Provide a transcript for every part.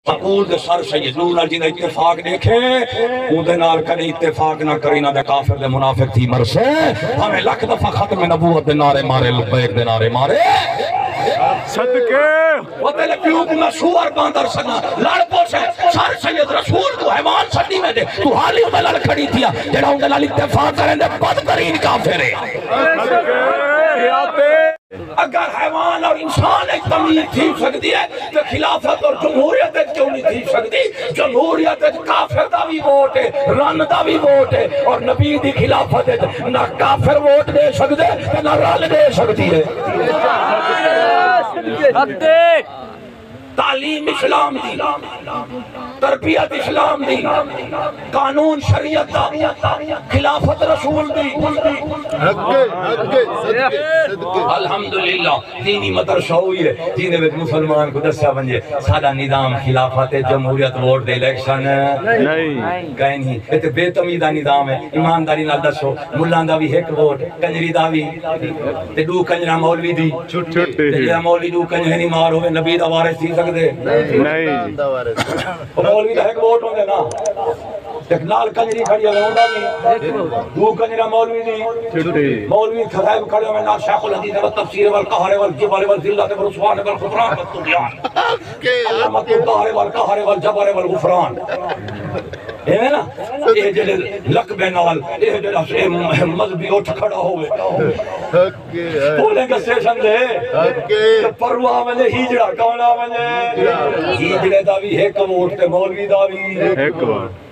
مقبول دے سر سید نور جی نے اتفاق دیکھے اودے نال کدی اتفاق نہ کری نہ دے کافر دے منافق تھی مرسے ہمیں لکھ دفعہ ختم نبوت دے نعرے مارے لبیک دے نعرے مارے صدقے وہ تیلے پیو کو میں سور باندر سنا لڑ پوچھے سر سید رسول کو حیوان صدی میں دے تو حالی اندے لڑ کھڑی تھیا جڑا اندے لڑ اتفاق کریں دے بدترین کافر ہے اگر حیوان اور انسان ایک تمیز تھی سکتی ہے تو خلافت اور جمہوریت کیوں نہیں تھی سکتی؟ جمہوریت کافر دا بھی ووٹ ہے رن دا بھی ووٹ ہے اور نبی دی خلافت نہ کافر ووٹ دے سکتے نہ رن دے سکتی ہے تعلیم اسلام دی تربیت اسلام دی قانون شریعت دا خلافت رسول دی الحمدللہ دینی مدرسہ ہوئی ہے جینے میں مسلمان کو دسیا بنجے سادہ نظام خلافت جمہوریت ووٹ دے الیکشن کہیں نہیں یہ تو بے تمیدہ نظام ہے ایمانداری نال دسو ملان دا بھی ایک ووٹ کنجری دا بھی تے دو کنجرہ مولوی دی تے مولوی دو کنجرہ نہیں مار ہوئے نبی دا وارث تھی سکتے نہیں مولوی دا ایک ووٹ ہوندے نا ایک نال کنجری کھڑی ہوئے ہوندہ بھی دو کنجرہ مولوی دی مولوی خضائب کھڑے ہوئے نال شیخ الحدیث والتفسیر والقہر والجبر والذلت والرسوان والخضران والطغیان علامت الدہر والقہر والجبر والغفران یہ نا یہ جلے لقبے نال یہ جلے مذہبی اٹھ کھڑا ہوئے بولیں گے سیشن دے پروا ملے ہیجڑا کونا ملے ہیجڑے دا بھی ایک ووٹ تے مولوی دا بھی ایک ووٹ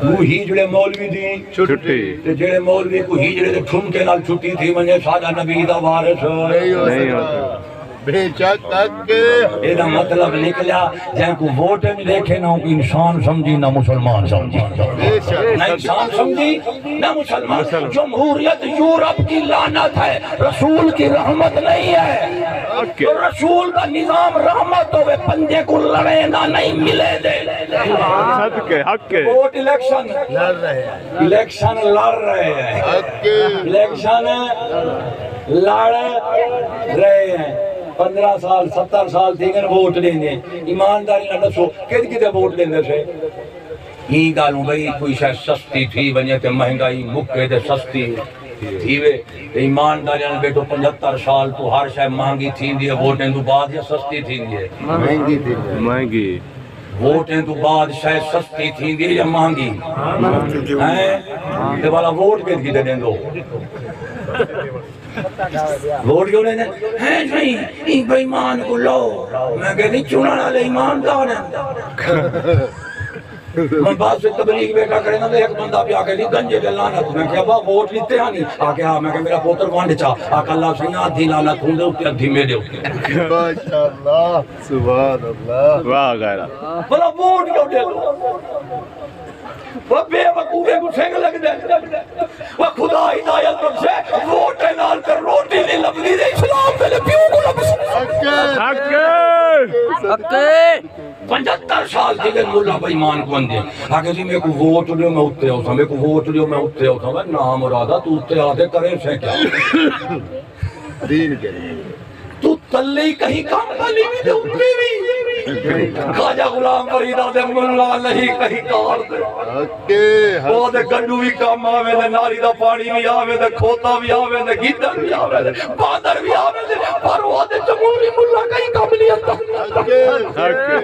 وہ ہیجڑے مولوی دی چھٹی جڑے مولوی کو ہیجڑے دے ٹھمکے نال چھٹی تھی منجھے سادہ نبی دا وارث نہیں ہوتا بے شک یہ دا مطلب نکلیا جہاں کو ووٹ میں دیکھے نہ انسان سمجھی نہ مسلمان سمجھی نہ انسان سمجھی نہ مسلمان جمہوریت یورپ کی لعنت ہے رسول کی رحمت نہیں ہے تو رسول کا نظام رحمت ہوئے پنجے کو لڑے نہ نہیں ملے دے ووٹ الیکشن لڑ رہے ہیں الیکشن لڑ رہے ہیں الیکشن لڑ رہے ہیں 15 سال 70 سال دیگر ووٹ دیں گے ایمانداری نہ دسو کتے ووٹ دیں گے سے ہی گالوں بھئی کوئی شاید سستی تھی بنیا کہ مہنگائی مکے دے سستی تھی وے ایمانداری نہ بیٹو 75 سال تو ہر شاید مہنگی تھی دیئے ووٹیں تو بعد یا سستی تھی دیئے مہنگی تھی مہنگی ووٹیں تو بعد شاید سستی تھی دیئے یا مہنگی ہیں والا ووٹ کتے دیں دو ووٹ کیوں لینے ہیں نہیں این بے ایمان کو لو میں کہتی چونانا لے ایمان دار ہیں میں بعد سے تبلیغ بیٹا کرے نا ایک بندہ بھی آکے لی گنجے دے لانت میں کہا با ووٹ لیتے ہیں نہیں آکے ہاں میں کہا میرا پوتر وانڈ چاہ آکا اللہ سے یہاں دی لانت ہوں دے ہوتی ادھی میں دے ہوتی ماشاءاللہ سبحان اللہ واہ غیرہ بلا ووٹ کیوں دے لو وہ بے وقوفے کو سنگ لگ دے وہ خدا ہدایت تم سے ووٹ نال کر روٹی نہیں لبنی دے اسلام پہلے پیوں کو لبس حقے 75 سال دیگر مولا بائیمان کو اندے آگے جی میں کو ووٹ لیو میں اٹھتے ہوتا میں کو ووٹ لیو میں اٹھتے ہوتا میں نام مرادہ تو اٹھتے آدھے کرے سے کیا دین کے تو تلی کہیں کام تلی بھی دے اٹھتے بھی خواجہ غلام فریدہ دے ملا نہیں کہیں کار دے وہ دے گنڈو بھی کام آوے دے ناری دا پانی بھی آوے دے کھوتا بھی آوے دے گیدر بھی آوے دے بادر بھی آوے دے پر وہ دے جمہوری ملا کہیں کام لیتا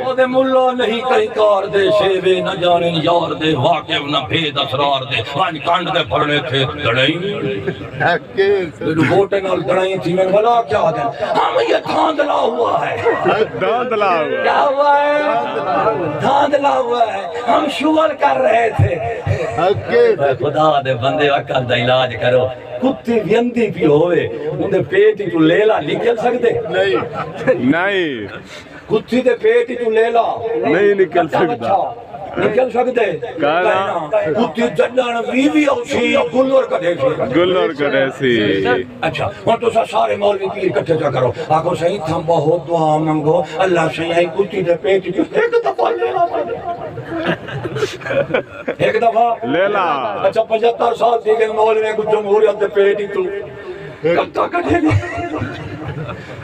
وہ دے ملا نہیں کہیں کار دے شیوے نہ جانے یار دے واقف نہ بھید اسرار دے وان کانڈ دے پڑھنے تھے دڑائیں ووٹیں نال دڑائیں تھی میں بلا کیا دیں ہم یہ دھاندلا ہوا ہے دھاندلا ہوا کیا ہوا ہے دھاندلا ہوا ہے ہم شغل کر رہے تھے خدا دے بندے وقت دا علاج کرو کتی ویندی بھی ہوئے انہیں پیٹی تو لیلا نکل سکتے نہیں کتی دے پیٹی تو لیلا نہیں نکل سکتا نکل سکتے کتی جنڈان ویوی اوشی گلور کڑے سی اچھا ہوں تو سارے مولوی پیر کٹھے جا کرو آگو صحیح تھم بہت دعا منگو اللہ سے یہی کتی دے پیٹی جو ایک دفعہ لیلا ایک دفعہ لیلا اچھا 75 سال دیکھیں مولوی کو جمہوریت دے پیٹی تو کتا کٹھے گا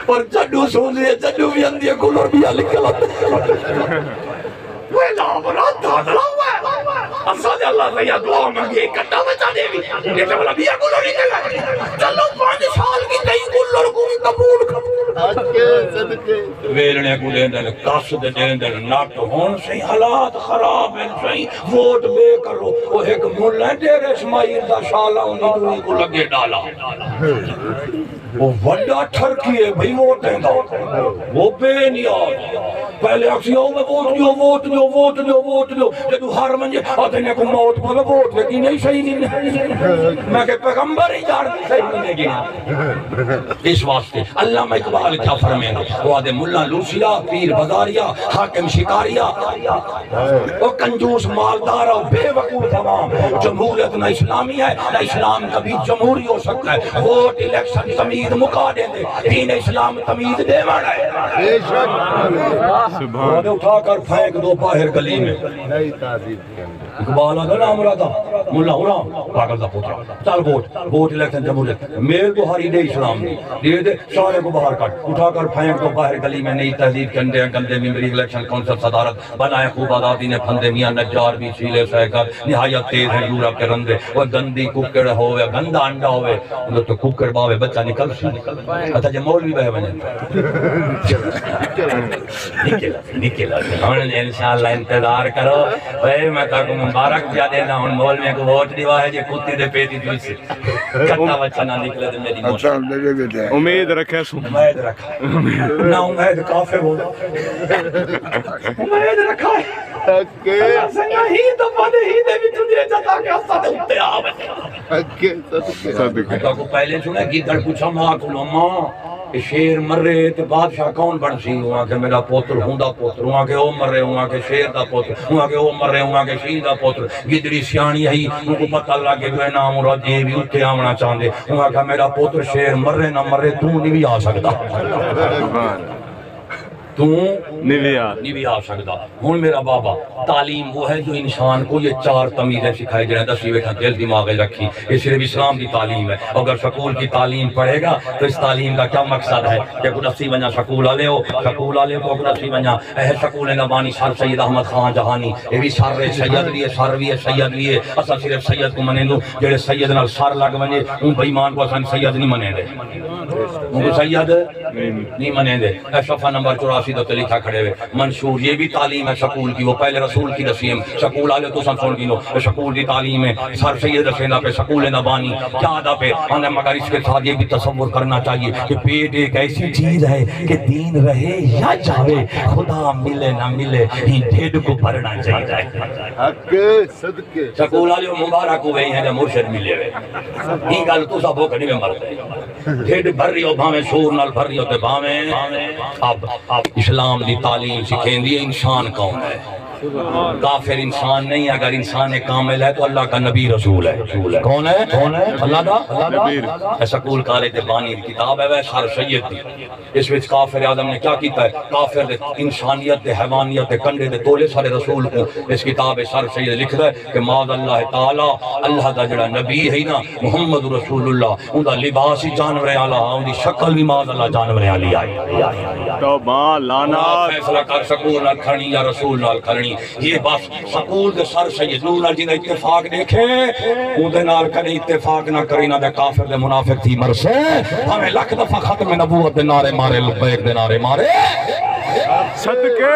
پر جڈو سوزے جڈو بھی اندھی کولر بھی لکھلا وہ لا دادلا ہوا ہے اسا دے اللہ سے یا دعا مانگے کٹا بچا دے بھی یہ تو بلا بیا کولر نکلا چلو 5 سال کی تئی کولر کو بھی قبول کر ویلنے کو دیں دیں کاس دیں دیں ناٹ ہون سے حالات خراب ہیں صحیح ووٹ بے کرو وہ ایک ملہ ڈیر اسماعیل دا شالا انہیں دوئی کو لگے ڈالا وہ وڈا ٹھرکی ہے بھئی ووٹیں دا وہ بے نیاز پہلے اکسیوں میں ووٹ دیو جدو ہر منجے آتے نے کو موت پر ووٹ لیکن نہیں صحیح نہیں میں کہ پیغمبر ہی جانتی صحیح نہیں گیا اس واسطے اللہ میں اقبال کیا فرمیں گے وہ آدھے ملہ لوسیا پیر بزاریا حاکم شکاریا وہ کنجوس مالدار اور بے وقوع تمام جمہوریت نہ اسلامی ہے نہ اسلام کبھی جمہوری ہو سکتا ہے ووٹ الیکشن تمید مکا دیں دے دین اسلام تمید دے مانا ہے سبحان اٹھا کر پھینک دو باہر گلی میں اقبال آدھا نام رہا تھا ملہ غلام پاگل دا پوترا چل ووٹ الیکشن جمہوریت میل تو ہری دے اسلام نہیں دے سارے کو باہر کٹ اٹھا کر پھینک دو باہر گلی میں نئی تہذیب کے اندے گندے ممبری الیکشن کونسل صدارت بنائے خوب آزادی نے پھندے میاں نجار بھی سیلے سہ کر نہایت تیز ہیں یورپ کے رندے وہ گندی ککڑ ہوئے گندہ انڈا ہوئے تو ککڑ باوے بچہ نکل سی اتا جے مولوی بہ بنے نکلا انشاءاللہ انتظار کرو بھئی میں تاکہ مبارک دیا دینا ہوں مولوی کو ووٹ دیوا ہے جے کتی دے پیٹی دوئی سے کتا بچہ نہ نکلے دے میری موت امید رکھے سو امید رکھا نہ امید کافر ہو امید رکھا ہے اللہ سنگا ہی تو پڑے ہی دے بھی تجھے جتا کہ اسا دے اتے آوے تو کو پہلے سنے گیدڑ پوچھا ماں کو ماں شیر مر رہے تے بادشاہ کون بن سی ہوا کہ میرا پوتر ہوندا پوتر ہوا کہ او مر رہے ہوا کہ شیر دا پوتر ہوا کہ او مر رہے ہوا کہ شیر دا پوتر گدڑی سیانی ہے ان کو پتہ لگے کہ نام مراد یہ بھی اٹھے آونا چاہندے ہوا کہ میرا پوتر شیر مر رہے نہ مر رہے تو نہیں بھی آ سکتا تو نہیں بھی آ سکتا ہون میرا بابا تعلیم وہ ہے جو انسان کو یہ 4 تمیزیں سکھائی جائیں 10 بیٹھا دل دماغ رکھی یہ صرف اسلام کی تعلیم ہے اگر سکول کی تعلیم پڑھے گا تو اس تعلیم کا کیا مقصد ہے کہ قدسی بنیا سکول آلے ہو تو قدسی بنیا اہل سکول نبانی سر سید احمد خان جہانی یہ بھی سر سید بھی ہے سر بھی ہے سید بھی ہے اصلا صرف سید کو منے دو جڑے سید نال سر لگ بنے ان بیمان کو اصلا سید نہیں منے دے ان کو سید نہیں منے دے صفحہ نمبر 84 تو لکھا کھڑے ہوئے منشور یہ بھی تعلیم ہے سکول کی وہ پہلے رسول کی رسیم سکول آلے تو سن گینو سکول کی تعلیم ہے سر سید رسیندہ پہ سکول نبانی کیا آدھا پہ آنے مگر اس کے ساتھ یہ بھی تصور کرنا چاہیے کہ پیٹ ایک ایسی چیز ہے کہ دین رہے یا جاوے خدا ملے نہ ملے ہی ڈھیڈ کو بھرنا چاہیے سکول آلے مبارک ہوئے ہیں جب مرشد ملے ہوئے ہی گل تو سب ہو کڑی میں مرتے ڈھیڈ بھر رہی ہو بھامیں شور نال بھر رہی ہوتے بھامیں اب اسلام دی تعلیم سکھیں دی انسان کون ہے کافر انسان نہیں اگر انسان کامل ہے تو اللہ کا نبی رسول ہے کون ہے اللہ دا سکول کالج بانی کتاب ہے وہ سر سید دی اس وچ کافر آدم نے کیا کیتا ہے کافر دے انسانیت دے حیوانیت دے کنڈے دے تولے سارے رسول کو اس کتاب سر سید لکھ رہا ہے کہ معاذ اللہ تعالی اللہ دا جڑا نبی ہے نا محمد رسول اللہ ان دا لباس ہی جانور اعلی ان دی شکل بھی معاذ اللہ جانور اعلی آئی توبہ لعنت فیصلہ کر سکول نال کھڑنی یا رسول نال کھڑنی یہ بس سکول دے سر سید نور نال جنہ اتفاق دیکھے ان دے نال کدی اتفاق نہ کری نہ دے کافر دے منافق تھی مرسے ہمیں لکھ دفعہ ختم نبوت دے نعرے مارے لبیک دے نعرے مارے صدقے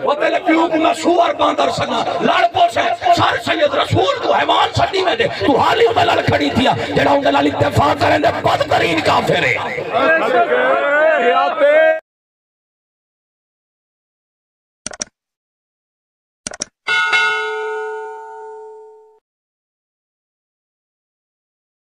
وہ تیلے پیو کو میں سور باندر سنا لڑ پوچھے سر سید رسول کو حیوان سٹی میں دے تو حالی میں لڑ کھڑی تھیا جڑا ان دے نال اتفاق کریں دے بدترین کافر ہے صدقے حیاتے